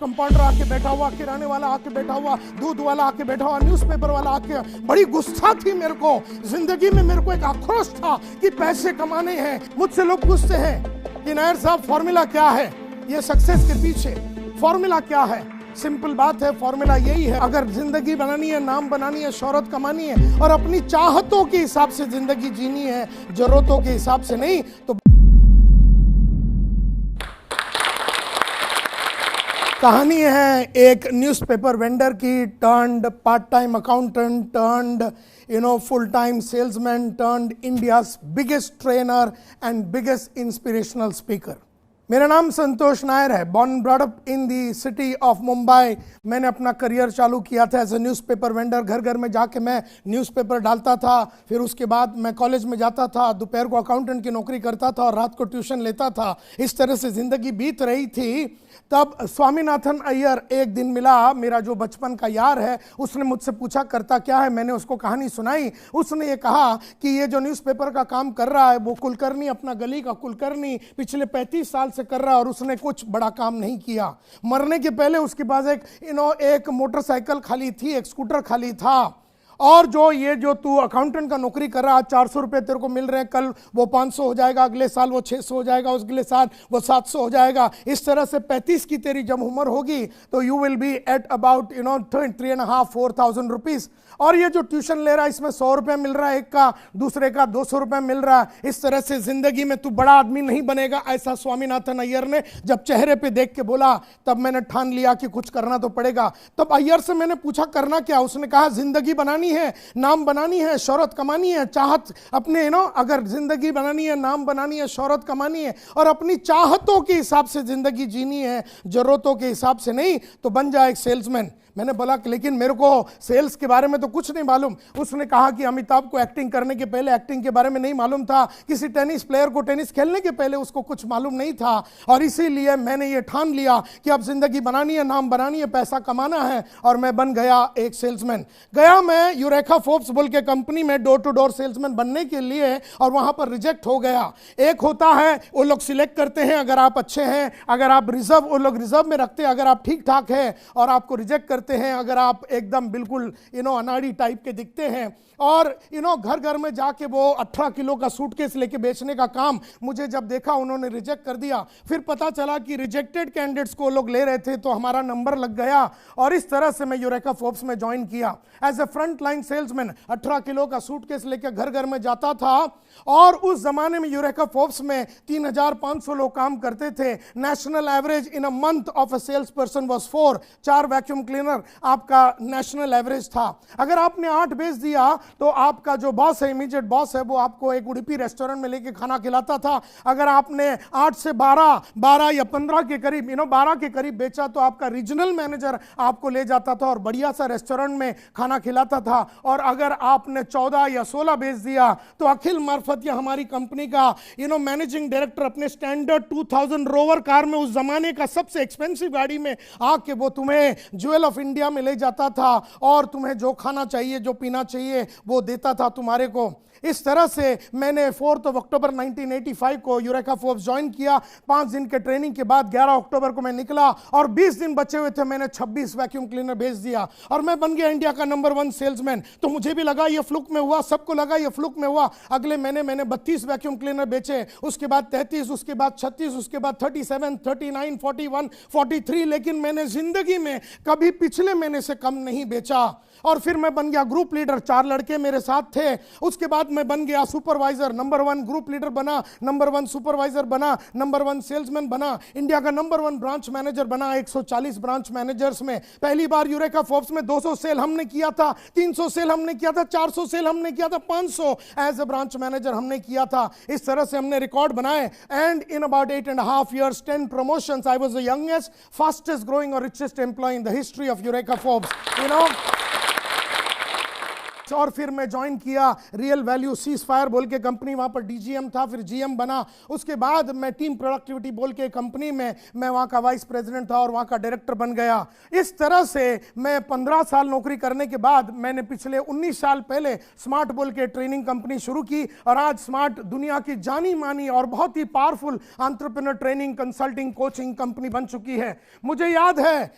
Compounder आके बैठा हुआ, किराने वाला आके बैठा हुआ, दूध वाला आके बैठा हुआ, न्यूज़पेपर वाला आके, बड़ी गुस्सा थी मेरे को जिंदगी में। मेरे को एक आक्रोश था कि पैसे कमाने हैं। मुझसे लोग पूछते हैं कि नायर साहब फॉर्मूला क्या है, ये सक्सेस के पीछे फॉर्मूला क्या है? सिंपल बात है, फॉर्मूला यही है, अगर जिंदगी बनानी है, नाम बनानी है, शोहरत कमानी है और अपनी चाहतों के हिसाब से जिंदगी जीनी है, जरूरतों के हिसाब से नहीं, तो कहानी है एक न्यूज़पेपर वेंडर की, turned part time accountant, turned full time salesman, turned India's biggest trainer and biggest inspirational speaker. मेरा नाम संतोष नायर है। Born brought up in the city of Mumbai. मैंने अपना करियर चालू किया था एज ए न्यूज़पेपर वेंडर। घर घर में जाके मैं न्यूज़पेपर डालता था। फिर उसके बाद मैं कॉलेज में जाता था, दोपहर को अकाउंटेंट की नौकरी करता था और रात को ट्यूशन लेता था। इस तरह से ज़िंदगी बीत रही थी। तब स्वामीनाथन अय्यर एक दिन मिला, मेरा जो बचपन का यार है। उसने मुझसे पूछा करता क्या है, मैंने उसको कहानी सुनाई। उसने ये कहा कि ये जो न्यूज़पेपर का काम कर रहा है वो कुलकर्णी, अपना गली का कुलकर्णी पिछले 35 साल से कर रहा है और उसने कुछ बड़ा काम नहीं किया। मरने के पहले उसके पास एक मोटरसाइकिल खाली थी, एक स्कूटर खाली था। और जो तू अकाउंटेंट का नौकरी कर रहा है, 400 रुपये तेरे को मिल रहे हैं, कल वो 500 हो जाएगा, अगले साल वो 600 हो जाएगा, अगले साल वो 700 हो जाएगा। इस तरह से 35 की तेरी जब उम्र होगी तो you will be at about 3,500-4,000 rupees. और ये जो ट्यूशन ले रहा है इसमें 100 रुपये मिल रहा है एक का, दूसरे का 200 रुपये मिल रहा है। इस तरह से जिंदगी में तू बड़ा आदमी नहीं बनेगा, ऐसा स्वामीनाथन अय्यर ने जब चेहरे पे देख के बोला, तब मैंने ठान लिया कि कुछ करना तो पड़ेगा। तब अय्यर से मैंने पूछा करना क्या? उसने कहा जिंदगी बनानी है, नाम बनानी है, शोहरत कमानी है, चाहत अपने अगर जिंदगी बनानी है, नाम बनानी है, शोहरत कमानी है और अपनी चाहतों के हिसाब से जिंदगी जीनी है, जरूरतों के हिसाब से नहीं, तो बन जाए एक सेल्समैन। मैंने बोला कि लेकिन मेरे को सेल्स के बारे में तो कुछ नहीं मालूम। उसने कहा कि अमिताभ को एक्टिंग करने के पहले एक्टिंग के बारे में नहीं मालूम था, किसी टेनिस प्लेयर को टेनिस खेलने के पहले उसको कुछ मालूम नहीं था, और इसीलिए मैंने ये ठान लिया कि अब जिंदगी बनानी है, नाम बनानी है, पैसा कमाना है, और मैं बन गया एक सेल्समैन। गया मैं यूरेका फोर्ब्स बोल के कंपनी में डोर टू डोर सेल्समैन बनने के लिए, और वहां पर रिजेक्ट हो गया। एक होता है वो लोग सिलेक्ट करते हैं, अगर आप अच्छे हैं, अगर आप रिजर्व, वो लोग रिजर्व में रखते हैं, अगर आप ठीक ठाक हैं, और आपको रिजेक्ट करते हैं अगर आप एकदम बिल्कुल अनाड़ी टाइप के दिखते हैं। और घर घर में जाके वो 18 किलो का सूटकेस लेके बेचने का काम, मुझे जब देखा उन्होंने रिजेक्ट कर दिया। फिर पता चला कि रिजेक्टेड कैंडिडेट्स को लोग ले रहे थे, तो हमारा नंबर लग गया, और इस तरह से मैं यूरेका फोर्ब्स में ज्वाइन किया as a front line salesman. 18 kilo का सूटकेस लेके घर घर में जाता था, और उस जमाने में यूरेका फोर्ब्स में 3,500 लोग काम करते थे। National average in a month of a sales person was 4 vacuum cleaner आपका नेशनल एवरेज था। अगर आपने 8 बेच दिया तो आपका जो बॉस है, इमीडिएट बॉस है, वो आपको एक उडुपी रेस्टोरेंट में लेके खाना खिलाता था। अगर आपने 8 से 12 या 15 के करीब 12 के करीब बेचा तो आपका रीजनल मैनेजर आपको ले जाता था और बढ़िया सा रेस्टोरेंट में खाना खिलाता था। और अगर आपने 14 या 16 बेच दिया तो अखिल मार्फत या हमारी कंपनी का मैनेजिंग डायरेक्टर अपने स्टैंडर्ड 2000 रोवर कार में, उस जमाने का सबसे एक्सपेंसिव गाड़ी में आके वो तुम्हें ज्वेल ऑफ इंडिया में ले जाता था, और तुम्हें जो खाना चाहिए, जो पीना चाहिए वो देता था तुम्हारे को। इस तरह से मैंने 4 अक्टूबर 1985 को यूरेका फोर्ब्स ज्वाइन किया। 5 दिन के ट्रेनिंग के बाद 11 अक्टूबर को मैं निकला, और 20 दिन बचे हुए थे, मैंने 26 वैक्यूम क्लीनर भेज दिया, और मैं बन गया इंडिया का नंबर 1 सेल्समैन। तो मुझे भी लगा ये फ्लुक में हुआ, सबको लगा ये फ्लुक में हुआ। अगले महीने मैंने 32 वैक्यूम क्लीनर बेचे, उसके बाद 33, उसके बाद 36, उसके बाद 37, 39, 41, 43, लेकिन मैंने जिंदगी में कभी पिछले महीने से कम नहीं बेचा। और फिर मैं बन गया ग्रुप लीडर, 4 लड़के मेरे साथ थे। उसके बाद मैं बन गया सुपरवाइजर, नंबर 1 ग्रुप लीडर बना, नंबर 1 सुपरवाइजर बना, नंबर 1 सेल्समैन बना, इंडिया का नंबर 1 ब्रांच मैनेजर बना। 140 ब्रांच मैनेजर्स में पहली बार यूरेका फोर्ब्स में 200 सेल हमने किया था, 300 सेल हमने किया था, 400 सेल हमने किया था, 500 एज ए ब्रांच मैनेजर हमने किया था। इस तरह से हमने रिकॉर्ड बनाए, and in about 8.5 years 10 promotions, I was the youngest, fastest growing or richest employee in the history of Eureka Forbes. और फिर मैं ज्वाइन किया रियल वैल्यू सीज फायर बोल के कंपनी, वहाँ पर डीजीएम था, फिर जीएम बना। उसके बाद मैं टीम प्रोडक्टिविटी बोल के कंपनी में मैं वहाँ का वाइस प्रेसिडेंट था और वहाँ का डायरेक्टर बन गया। इस तरह से मैं 15 साल नौकरी करने के बाद मैंने पिछले 19 साल पहले स्मार्ट बोल के ट्रेनिंग कंपनी शुरू की और आज स्मार्ट दुनिया की जानी मानी और बहुत ही powerful entrepreneur training consulting coaching company बन चुकी है। मुझे याद है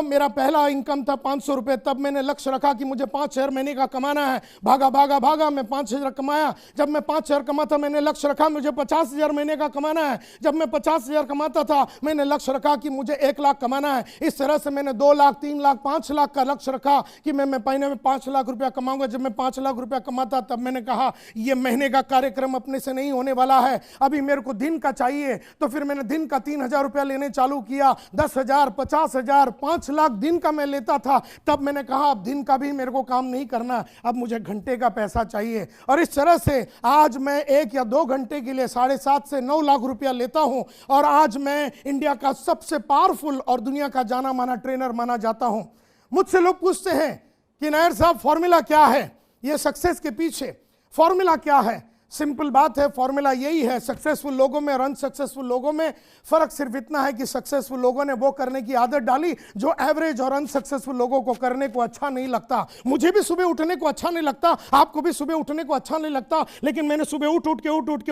मेरा पहला इनकम था 500 रुपए, तब मैंने लक्ष्य रखा कि मुझे 5,000 महीने का कमाना है। भागा भागा भागा मैं 5,000 कमाया। जब मैं 5,000 कमाता मैंने लक्ष्य रखा मुझे 50,000 महीने का कमाना है। जब मैं 50,000 कमाता था मैंने लक्ष्य रखा कि मुझे 1 लाख कमाना है। इस तरह से मैंने 2 लाख 3 लाख 5 लाख का लक्ष्य रखा कि मैं महीने में 5 लाख रुपया कमाऊंगा। जब मैं 5 लाख रुपया कमाता तब मैंने कहा यह महीने का कार्यक्रम अपने से नहीं होने वाला है, अभी मेरे को दिन का चाहिए। तो फिर मैंने दिन का 3,000 रुपया लेने चालू किया। 10,000 50,000 5 लाख दिन का मैं लेता था। तब मैंने कहा अब दिन का भी मेरे को काम नहीं करना, अब मुझे घंटे का पैसा चाहिए। और इस तरह से आज मैं 1 या 2 घंटे के लिए 7.5 से 9 लाख रुपया लेता हूं और आज मैं इंडिया का सबसे पावरफुल और दुनिया का जाना माना ट्रेनर माना जाता हूं। मुझसे लोग पूछते हैं कि नायर साहब फॉर्मूला क्या है, ये सक्सेस के पीछे फॉर्मूला क्या है? सिंपल बात है, फॉर्मूला यही है। सक्सेसफुल लोगों में और अनसक्सेसफुल लोगों में फर्क सिर्फ इतना है कि सक्सेसफुल लोगों ने वो करने की आदत डाली जो एवरेज और अनसक्सेसफुल लोगों को करने को अच्छा नहीं लगता। मुझे भी सुबह उठने को अच्छा नहीं लगता, आपको भी सुबह उठने को अच्छा नहीं लगता, लेकिन मैंने सुबह उठ के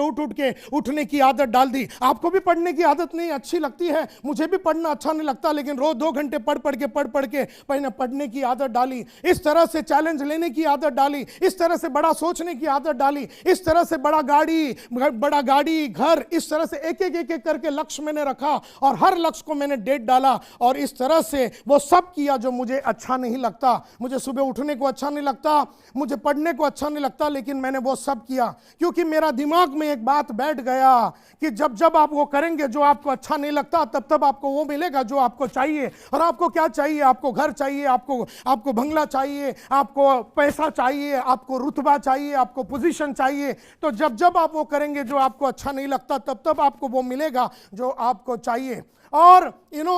उठने की आदत डाल दी। आपको भी पढ़ने की आदत नहीं अच्छी लगती है, मुझे भी पढ़ना अच्छा नहीं लगता, लेकिन रोज 2 घंटे पढ़ के मैंने पढ़ने की आदत डाली। इस तरह से चैलेंज लेने की आदत डाली, इस तरह से बड़ा सोचने की आदत डाली, इस तरह से बड़ा गाड़ी घर, इस तरह से एक एक करके लक्ष्य मैंने रखा और हर लक्ष्य को मैंने डेट डाला और इस तरह से वो सब किया जो मुझे अच्छा नहीं लगता। मुझे सुबह उठने को अच्छा नहीं लगता, मुझे पढ़ने को अच्छा नहीं लगता, लेकिन मैंने वो सब किया क्योंकि मेरा दिमाग में एक बात बैठ गया कि जब जब आप वो करेंगे जो आपको अच्छा नहीं लगता तब तब आपको वो मिलेगा जो आपको चाहिए। और आपको क्या चाहिए? आपको घर चाहिए, आपको बंगला चाहिए, आपको पैसा चाहिए, आपको रुतबा चाहिए, आपको पोजीशन चाहिए। तो जब जब आप वो करेंगे जो आपको अच्छा नहीं लगता तब तब आपको वो मिलेगा जो आपको चाहिए। और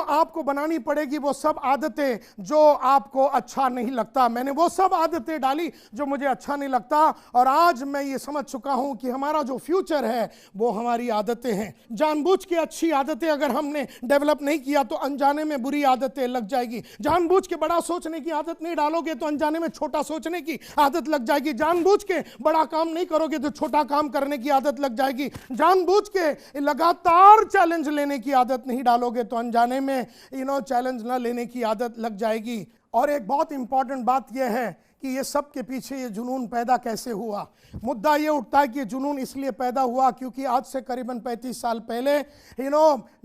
आपको बनानी पड़ेगी वो सब आदतें जो आपको अच्छा नहीं लगता। मैंने वो सब आदतें डाली जो मुझे अच्छा नहीं लगता और आज मैं ये समझ चुका हूं कि हमारा जो फ्यूचर है वो हमारी आदतें हैं। जानबूझ के अच्छी आदतें अगर हमने डेवलप नहीं किया तो अनजाने में बुरी आदतें लग जाएगी। जानबूझ के बड़ा सोचने की आदत नहीं डालोगे तो अनजाने में छोटा सोचने की आदत लग जाएगी। जानबूझ के बड़ा काम नहीं करोगे तो छोटा काम करने की आदत लग जाएगी। जानबूझ के लगातार चैलेंज लेने की आदत नहीं डालोगे तो अनजाने में चैलेंज ना लेने की आदत लग जाएगी। और एक बहुत इंपॉर्टेंट बात यह है कि ये सब के पीछे ये जुनून पैदा कैसे हुआ। मुद्दा ये उठता है कि जुनून इसलिए पैदा हुआ क्योंकि आज से करीबन 35 साल पहले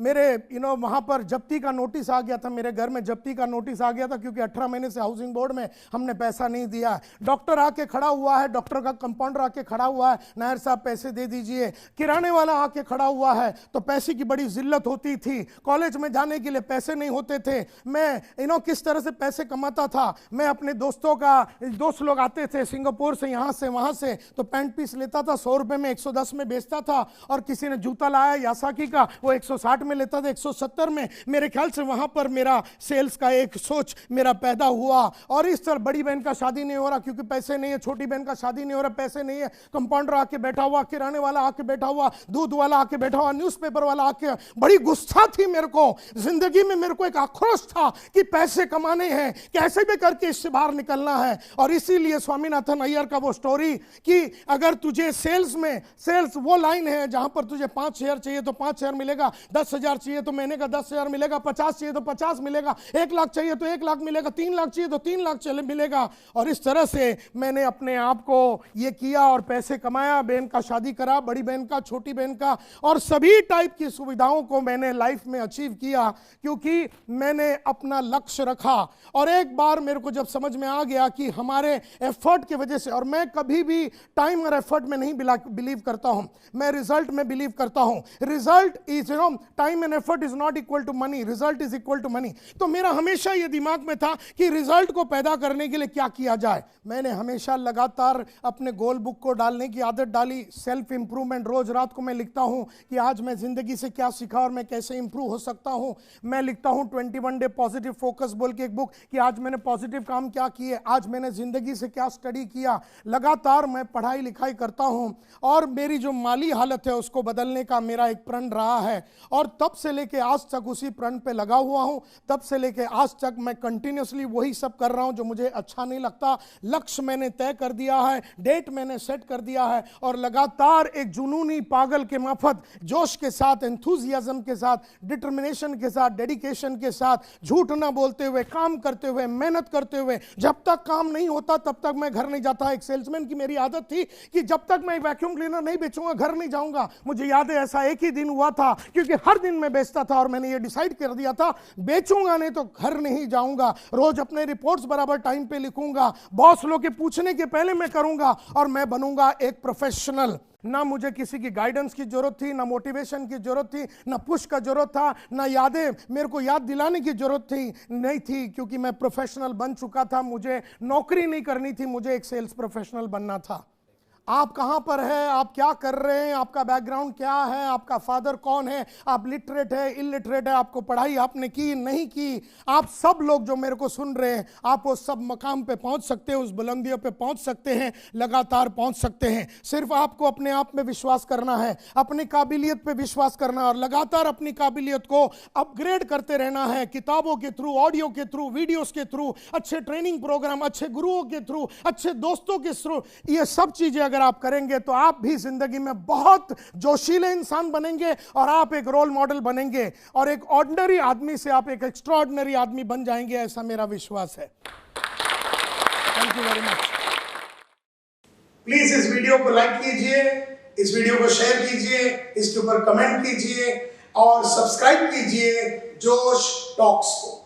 मेरे वहाँ पर जब्ती का नोटिस आ गया था। मेरे घर में जब्ती का नोटिस आ गया था क्योंकि 18 महीने से हाउसिंग बोर्ड में हमने पैसा नहीं दिया। डॉक्टर आके खड़ा हुआ है, डॉक्टर का कंपाउंडर आके खड़ा हुआ है, नायर साहब पैसे दे दीजिए। किराने वाला आके खड़ा हुआ है, तो पैसे की बड़ी जिल्लत होती थी। कॉलेज में जाने के लिए पैसे नहीं होते थे। मैं किस तरह से पैसे कमाता था। मैं अपने दोस्त लोग आते थे सिंगापुर से, यहाँ से वहाँ से, तो पैंट पीस लेता था 100 रुपए में, 110 में बेचता था। और किसी ने जूता लाया यासाकी का, वो 160 में लेता था, 170 में। मेरे ख्याल से वहाँ पर मेरा सेल्स का एक सोच मेरा पैदा हुआ। और इस तरह बड़ी बहन का शादी नहीं हो रहा क्योंकि पैसे नहीं है, छोटी बहन का शादी नहीं हो रहा, पैसे नहीं है। कंपाउंडर आके बैठा हुआ, किराने वाला आके बैठा हुआ, दूध वाला आके बैठा हुआ, न्यूज़पेपर वाला आके। बड़ी गुस्सा थी मेरे को जिंदगी में, मेरे को एक आक्रोश था कि पैसे कमाने हैं, कैसे भी करके इससे बाहर निकलना है। और इसीलिए स्वामीनाथन अय्यर का वो स्टोरी कि अगर तुझे सेल्स वो लाइन है जहां पर तुझे 5,000 चाहिए तो 5,000 मिलेगा, 10,000 चाहिए तो महीने का 10,000 मिलेगा, 50 चाहिए तो 50 मिलेगा, 1 लाख चाहिए तो 1 लाख मिलेगा, 3 लाख चाहिए तो 3 लाख मिलेगा। और इस तरह से मैंने अपने आप को ये किया और पैसे कमाया। बहन का शादी करा, बड़ी बहन का, छोटी बहन का, और सभी टाइप की सुविधाओं को मैंने लाइफ में अचीव किया क्योंकि मैंने अपना लक्ष्य रखा। और एक बार मेरे को जब समझ में आ गया कि हमारे एफर्ट की वजह से, और मैं कभी भी टाइम और एफर्ट में नहीं बिलीव करता हूं, मैं रिजल्ट में बिलीव करता हूं। Result is time and effort is not equal to money, result is equal to money. तो मेरा हमेशा ये दिमाग में था कि रिजल्ट को पैदा करने के लिए क्या किया जाए। मैंने हमेशा लगातार अपने गोल बुक को डालने की आदत डाली। सेल्फ इंप्रूवमेंट, रोज रात को मैं लिखता हूं कि आज मैं जिंदगी से क्या सीखा और मैं कैसे इंप्रूव हो सकता हूं। मैं लिखता हूं 21 डे पॉजिटिव फोकस बोल के एक बुक कि आज मैंने पॉजिटिव काम क्या किए, आज मैंने मैंने ज़िंदगी से क्या स्टडी किया। लगातार मैं पढ़ाई लिखाई करता हूं और मेरी जो माली हालत है उसको बदलने का मेरा एक प्रण रहा है और तब से लेके आज तक उसी प्रण पे लगा हुआ हूं। तब से लेके आज तक मैं कंटिन्यूसली वही सब कर रहा हूं जो मुझे अच्छा नहीं लगता। लक्ष्य मैंने तय कर दिया है, डेट मैंने सेट कर दिया है और लगातार एक जुनूनी पागल के माफत जोश के साथ, एंथुजियाज्म के साथ, डिटर्मिनेशन के साथ, डेडिकेशन के साथ, झूठ ना बोलते हुए, काम करते हुए, मेहनत करते हुए, जब तक काम नहीं होता तब तक मैं घर नहीं जाता। एक सेल्समैन की मेरी आदत थी कि जब तक मैं वैक्यूम क्लीनर नहीं बेचूंगा घर नहीं जाऊंगा। मुझे याद है ऐसा एक ही दिन हुआ था क्योंकि हर दिन मैं बेचता था और मैंने ये डिसाइड कर दिया था बेचूंगा नहीं तो घर नहीं जाऊंगा। रोज अपने रिपोर्ट्स बराबर टाइम पे लिखूंगा, बॉस लोग के पूछने के पहले मैं करूंगा और मैं बनूंगा एक प्रोफेशनल। ना मुझे किसी की गाइडेंस की जरूरत थी, ना मोटिवेशन की जरूरत थी, ना पुश का जरूरत था, ना यादें मेरे को याद दिलाने की जरूरत थी नहीं थी क्योंकि मैं प्रोफेशनल बन चुका था। मुझे नौकरी नहीं करनी थी, मुझे एक सेल्स प्रोफेशनल बनना था। आप कहां पर है, आप क्या कर रहे हैं, आपका बैकग्राउंड क्या है, आपका फादर कौन है, आप लिटरेट है, इलिटरेट है, आपको पढ़ाई आपने की नहीं की, आप सब लोग जो मेरे को सुन रहे हैं आप वो सब मकाम पे पहुंच सकते हैं, उस बुलंदियों पे पहुंच सकते हैं, लगातार पहुंच सकते हैं। सिर्फ आपको अपने आप में विश्वास करना है, अपनी काबिलियत पे विश्वास करना और लगातार अपनी काबिलियत को अपग्रेड करते रहना है। किताबों के थ्रू, ऑडियो के थ्रू, वीडियोस के थ्रू, अच्छे ट्रेनिंग प्रोग्राम, अच्छे गुरुओं के थ्रू, अच्छे दोस्तों के थ्रू, ये सब चीजें अगर आप करेंगे तो आप भी जिंदगी में बहुत जोशीले इंसान बनेंगे और आप एक रोल मॉडल बनेंगे और एक ऑर्डिनरी आदमी से आप एक एक्स्ट्राऑर्डिनरी आदमी बन जाएंगे, ऐसा मेरा विश्वास है। Thank you very much. Please इस वीडियो को लाइक कीजिए, इस वीडियो को शेयर कीजिए, इसके ऊपर कमेंट कीजिए और सब्सक्राइब कीजिए जोश टॉक्स को।